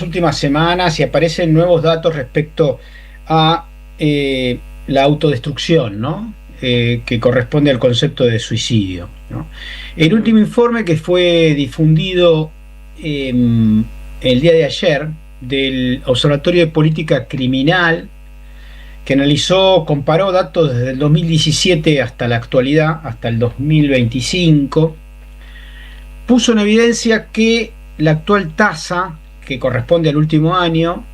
últimas semanas y aparecen nuevos datos respecto a la autodestrucción, ¿no? Que corresponde al concepto de suicidio, ¿no? El último informe que fue difundido el día de ayer del Observatorio de Política Criminal, que comparó datos desde el 2017 hasta la actualidad, hasta el 2025, puso en evidencia que la actual tasa, que corresponde al último año,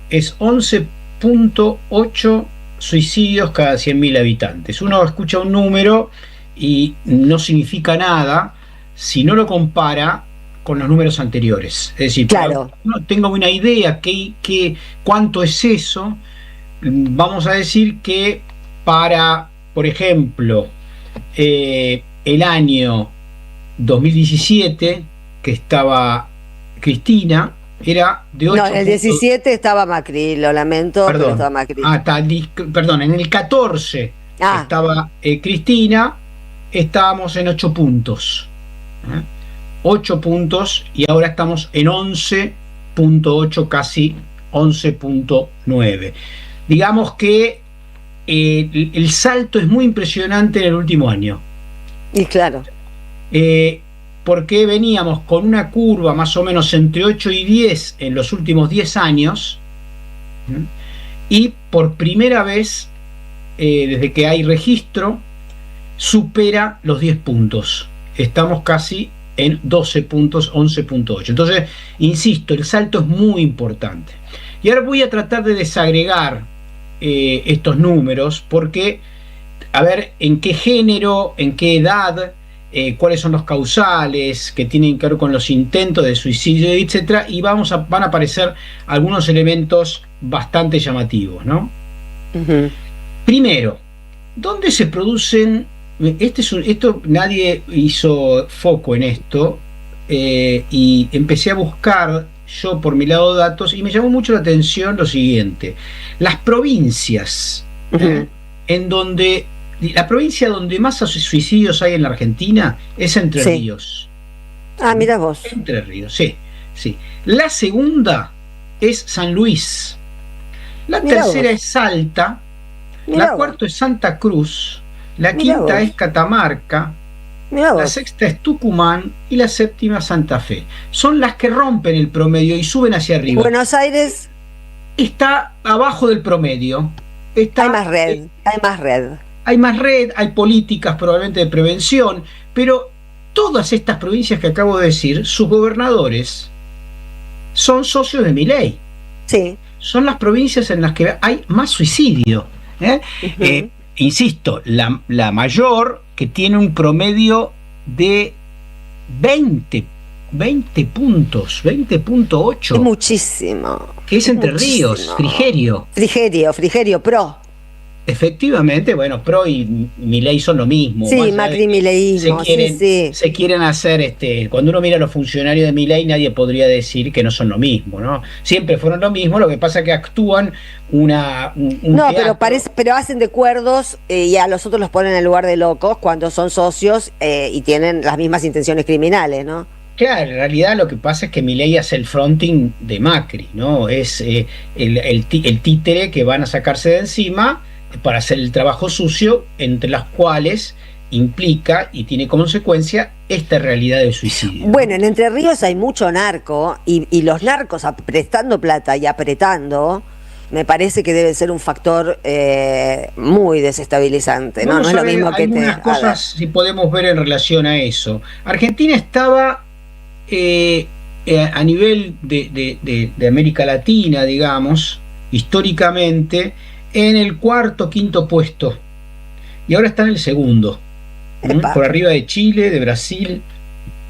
es 11,8 suicidios cada 100.000 habitantes. Uno escucha un número y no significa nada si no lo compara con los números anteriores. Es decir, claro, no tengo una idea cuánto es eso. Vamos a decir que para, por ejemplo, el año 2017, que estaba Cristina, era de 8. No, en el 17 estaba Macri, lo lamento, Perdón. pero estaba Macri. Perdón, en el 14 estaba Cristina, estábamos en 8 puntos. 8 puntos y ahora estamos en 11,8, casi 11,9. Digamos que el salto es muy impresionante en el último año. Y claro. Porque veníamos con una curva más o menos entre 8 y 10 en los últimos 10 años, y por primera vez, desde que hay registro, supera los 10 puntos. Estamos casi en 12 puntos, 11,8. Entonces, insisto, el salto es muy importante. Y ahora voy a tratar de desagregar estos números, porque a ver en qué género, en qué edad, cuáles son los causales que tienen que ver con los intentos de suicidio, etcétera, y van a aparecer algunos elementos bastante llamativos, ¿no? Primero, ¿dónde se producen? Esto nadie hizo foco en esto, y empecé a buscar yo por mi lado datos, y me llamó mucho la atención lo siguiente: las provincias en donde la provincia donde más suicidios hay en la Argentina es Entre Ríos. Mira vos. Entre Ríos, sí. La segunda es San Luis. La tercera es Salta. La cuarta es Santa Cruz. La quinta es Catamarca. La sexta es Tucumán y la séptima Santa Fe. Son las que rompen el promedio y suben hacia arriba. Buenos Aires está abajo del promedio. Hay más red. Hay más red, hay políticas probablemente de prevención, pero todas estas provincias que acabo de decir, sus gobernadores son socios de Milei. Sí. Son las provincias en las que hay más suicidio. Insisto, la mayor, que tiene un promedio de 20 puntos, 20,8. Es muchísimo. Que es Entre Ríos, Frigerio. Frigerio, PRO. Efectivamente, bueno, PRO y Milei son lo mismo. Sí, Macri, Mileísmo, se quieren hacer, cuando uno mira a los funcionarios de Milei, nadie podría decir que no son lo mismo, ¿no? Siempre fueron lo mismo, lo que pasa es que actúan un pero hacen de cuerdos, y a los otros los ponen en lugar de locos cuando son socios y tienen las mismas intenciones criminales, ¿no? Claro, en realidad lo que pasa es que Milei hace el fronting de Macri, ¿no? Es el títere que van a sacarse de encima para hacer el trabajo sucio, entre las cuales implica y tiene consecuencia esta realidad del suicidio. Bueno, en Entre Ríos hay mucho narco, y los narcos prestando plata y apretando, me parece que debe ser un factor muy desestabilizante, ¿no? No es lo mismo que algunas cosas, si podemos ver en relación a eso. Argentina estaba a nivel de América Latina, digamos, históricamente, en el cuarto, quinto puesto, y ahora está en el segundo, por arriba de Chile, de Brasil,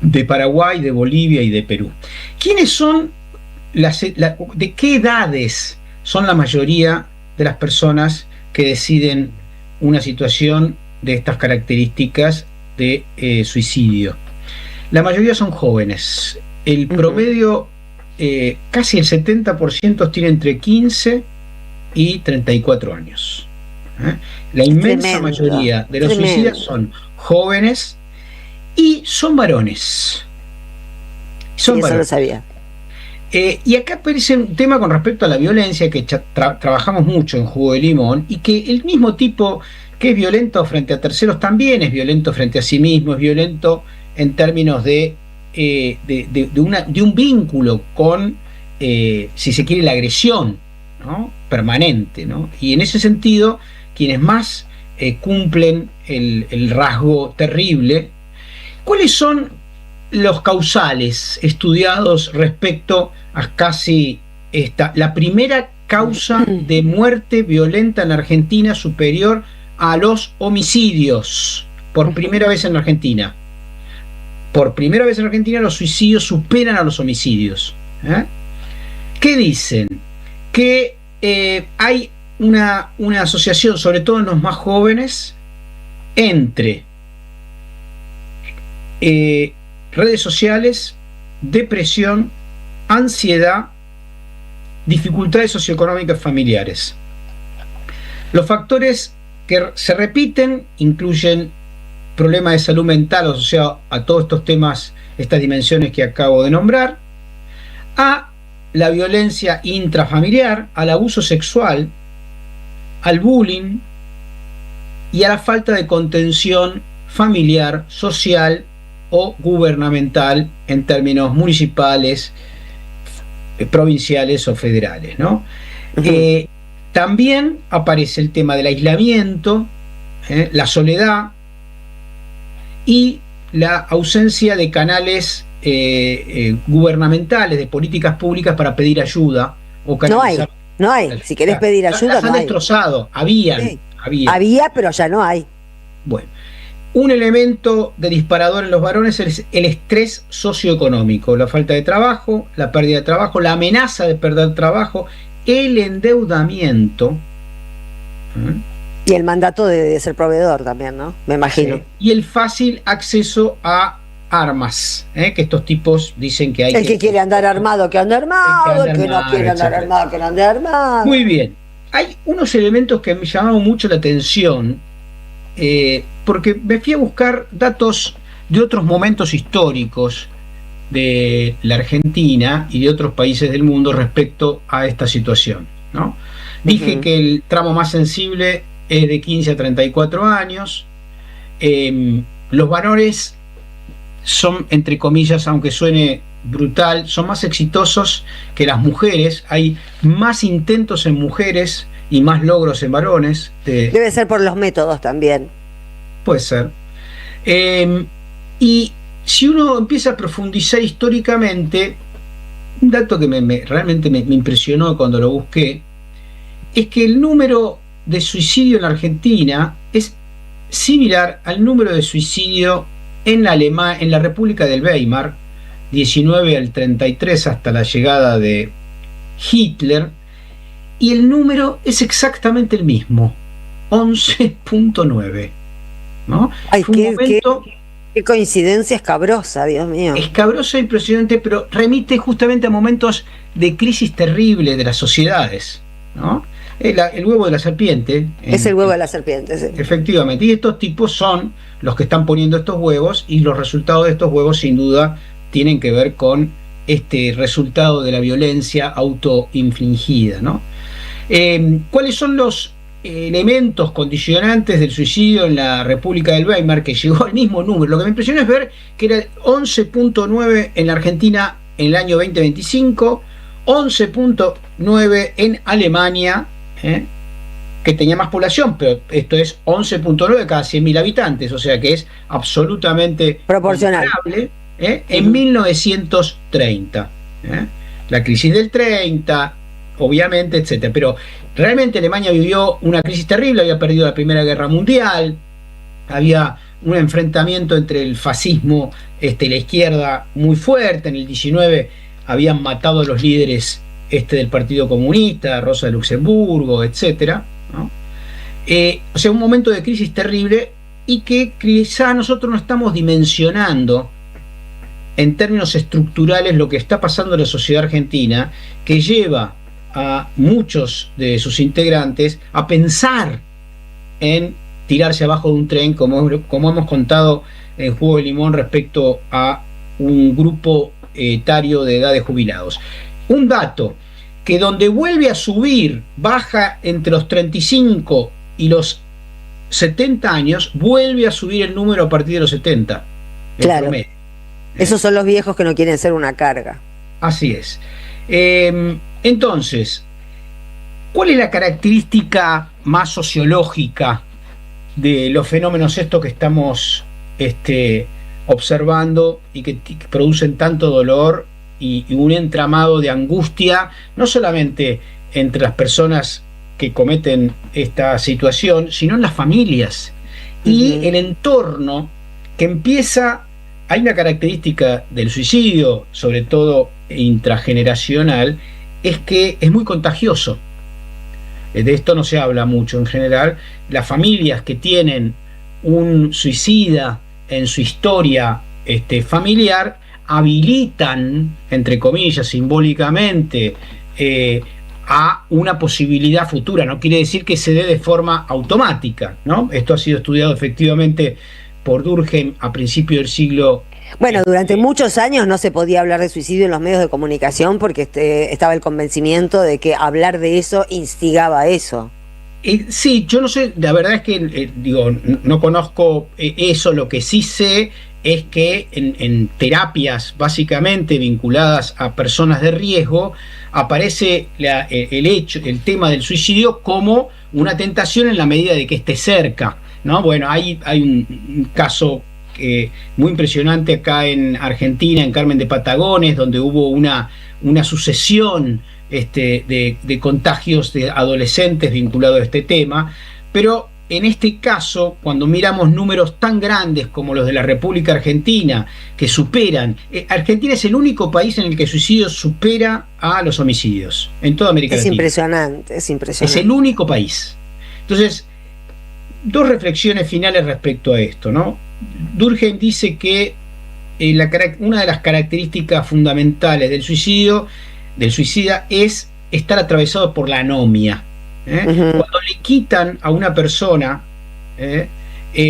de Paraguay, de Bolivia y de Perú. ¿Quiénes son de qué edades son la mayoría de las personas que deciden una situación de estas características de suicidio? La mayoría son jóvenes. El promedio, casi el 70% tiene entre 15 y 34 años. La inmensa mayoría de los suicidas son jóvenes y son varones. Eso lo sabía. Y acá aparece un tema con respecto a la violencia que trabajamos mucho en Jugo de Limón, y que el mismo tipo que es violento frente a terceros también es violento frente a sí mismo, es violento en términos de un vínculo con, si se quiere, la agresión, ¿no?, permanente, ¿no? Y en ese sentido, quienes más cumplen el rasgo terrible. ¿Cuáles son los causales estudiados respecto a casi la primera causa de muerte violenta en Argentina superior a los homicidios? Por primera vez en Argentina. Por primera vez en Argentina los suicidios superan a los homicidios. ¿Qué dicen? Que hay una asociación, sobre todo en los más jóvenes, entre redes sociales, depresión, ansiedad, dificultades socioeconómicas familiares. Los factores que se repiten incluyen problemas de salud mental asociados a todos estos temas, estas dimensiones que acabo de nombrar, a la violencia intrafamiliar, al abuso sexual, al bullying y a la falta de contención familiar, social o gubernamental en términos municipales, provinciales o federales, ¿no? También aparece el tema del aislamiento, la soledad y la ausencia de canales gubernamentales, de políticas públicas para pedir ayuda o canalizar. No hay. Si querés pedir ayuda, las han destrozado. Había, pero ya no hay. Bueno, un elemento de disparador en los varones es el estrés socioeconómico, la falta de trabajo, la pérdida de trabajo, la amenaza de perder trabajo, el endeudamiento. Y el mandato de ser proveedor también, ¿no? Me imagino. Sí. Y el fácil acceso a armas, que estos tipos dicen que hay el que quiere andar armado, que ande armado, el que no quiere andar armado, que no ande armado. Muy bien. Hay unos elementos que me llamaron mucho la atención, porque me fui a buscar datos de otros momentos históricos de la Argentina y de otros países del mundo respecto a esta situación, ¿no? Dije que el tramo más sensible es de 15 a 34 años. Los varones son, entre comillas, aunque suene brutal, son más exitosos que las mujeres. Hay más intentos en mujeres y más logros en varones. Debe ser por los métodos también. Puede ser. Y si uno empieza a profundizar históricamente, un dato que realmente me impresionó cuando lo busqué, es que el número de suicidio en la Argentina es similar al número de suicidio en la República del Weimar, 19 al 33 hasta la llegada de Hitler, y el número es exactamente el mismo, 11.9, ¿no? Ay, qué coincidencia escabrosa, Dios mío. Escabrosa, impresionante, pero remite justamente a momentos de crisis terrible de las sociedades, ¿no? El huevo de la serpiente. Es el huevo de la serpiente, sí. Efectivamente. Y estos tipos son los que están poniendo estos huevos, y los resultados de estos huevos sin duda tienen que ver con este resultado de la violencia autoinfligida, ¿no? ¿Cuáles son los elementos condicionantes del suicidio en la República del Weimar, que llegó al mismo número? Lo que me impresionó es ver que era 11.9 en la Argentina en el año 2025, 11.9 en Alemania, que tenía más población, pero esto es 11.9 cada 100.000 habitantes, o sea que es absolutamente proporcional. En 1930. La crisis del 30, obviamente, etcétera. Pero realmente Alemania vivió una crisis terrible, había perdido la Primera Guerra Mundial, había un enfrentamiento entre el fascismo y la izquierda muy fuerte. En el 19 habían matado a los líderes del Partido Comunista, Rosa de Luxemburgo, etcétera, ¿no? O sea, un momento de crisis terrible, y que quizá nosotros no estamos dimensionando en términos estructurales lo que está pasando en la sociedad argentina, que lleva a muchos de sus integrantes a pensar en tirarse abajo de un tren, como hemos contado en Jugo de Limón respecto a un grupo etario de edad de jubilados. un dato, que donde vuelve a subir, baja entre los 35 y los 70 años, vuelve a subir el número a partir de los 70, el Claro. promedio. Esos son los viejos que no quieren ser una carga. Así es. Entonces, ¿cuál es la característica más sociológica de los fenómenos estos que estamos observando y que producen tanto dolor y un entramado de angustia, no solamente entre las personas que cometen esta situación, sino en las familias y el entorno que empieza? Hay una característica del suicidio, sobre todo intrageneracional, es que es muy contagioso. De esto no se habla mucho en general. Las familias que tienen un suicida en su historia familiar habilitan, entre comillas, simbólicamente, a una posibilidad futura. No quiere decir que se dé de forma automática, ¿no? Esto ha sido estudiado efectivamente por Durkheim a principios del siglo. Bueno, durante muchos años no se podía hablar de suicidio en los medios de comunicación porque estaba el convencimiento de que hablar de eso instigaba a eso. Sí, yo no sé, la verdad es que no conozco eso. Lo que sí sé es que en terapias básicamente vinculadas a personas de riesgo aparece el tema del suicidio como una tentación en la medida de que esté cerca, ¿no? Bueno, hay un caso muy impresionante acá en Argentina, en Carmen de Patagones, donde hubo una sucesión de contagios de adolescentes vinculados a este tema, pero en este caso, cuando miramos números tan grandes como los de la República Argentina, que superan, Argentina es el único país en el que el suicidio supera a los homicidios, en toda América Latina. Impresionante, es impresionante. Es el único país. Entonces, dos reflexiones finales respecto a esto, ¿no? Durkheim dice que una de las características fundamentales del suicida es estar atravesado por la anomia. Cuando le quitan a una persona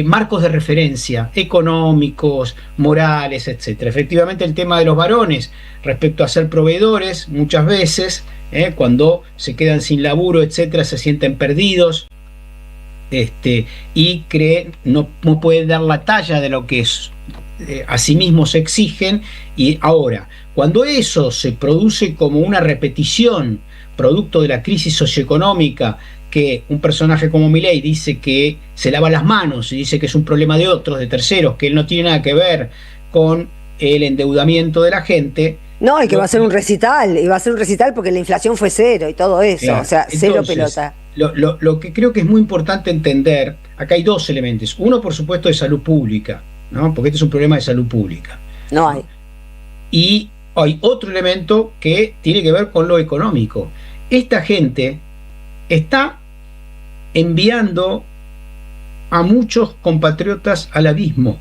marcos de referencia económicos, morales, etcétera. Efectivamente, el tema de los varones respecto a ser proveedores, muchas veces cuando se quedan sin laburo, etcétera, se sienten perdidos y creen no pueden dar la talla de lo que a sí mismos se exigen. Y ahora, cuando eso se produce como una repetición producto de la crisis socioeconómica, que un personaje como Milei dice que se lava las manos y dice que es un problema de otros, de terceros, que él no tiene nada que ver con el endeudamiento de la gente. No, y que va a ser un recital, porque la inflación fue cero y todo eso, claro. O sea, cero. Entonces, pelota. Lo que creo que es muy importante entender, acá hay dos elementos. Uno, por supuesto, de salud pública, ¿no? Porque este es un problema de salud pública. No hay. Y hay otro elemento que tiene que ver con lo económico. Esta gente está enviando a muchos compatriotas al abismo.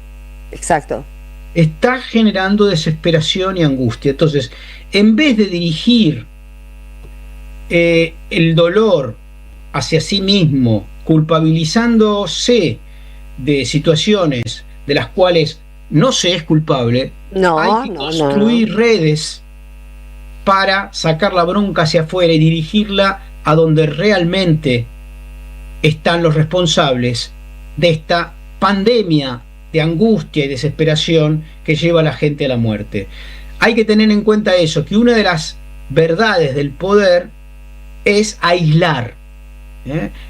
Exacto. Está generando desesperación y angustia. Entonces, en vez de dirigir el dolor hacia sí mismo, culpabilizándose de situaciones de las cuales no se es culpable, hay que construir redes para sacar la bronca hacia afuera y dirigirla a donde realmente están los responsables de esta pandemia de angustia y desesperación que lleva a la gente a la muerte. Hay que tener en cuenta eso, que una de las verdades del poder es aislar,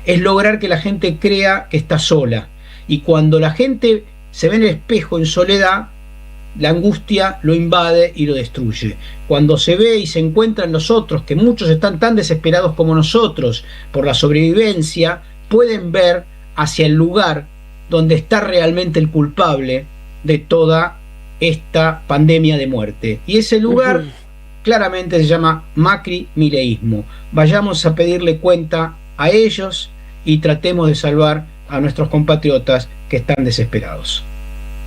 es lograr que la gente crea que está sola. Y cuando la gente se ve en el espejo en soledad, la angustia lo invade y lo destruye. Cuando se ve y se encuentran los otros, que muchos están tan desesperados como nosotros por la sobrevivencia, pueden ver hacia el lugar donde está realmente el culpable de toda esta pandemia de muerte. Y ese lugar claramente se llama Macri-mileísmo. Vayamos a pedirle cuenta a ellos y tratemos de salvar a nuestros compatriotas que están desesperados.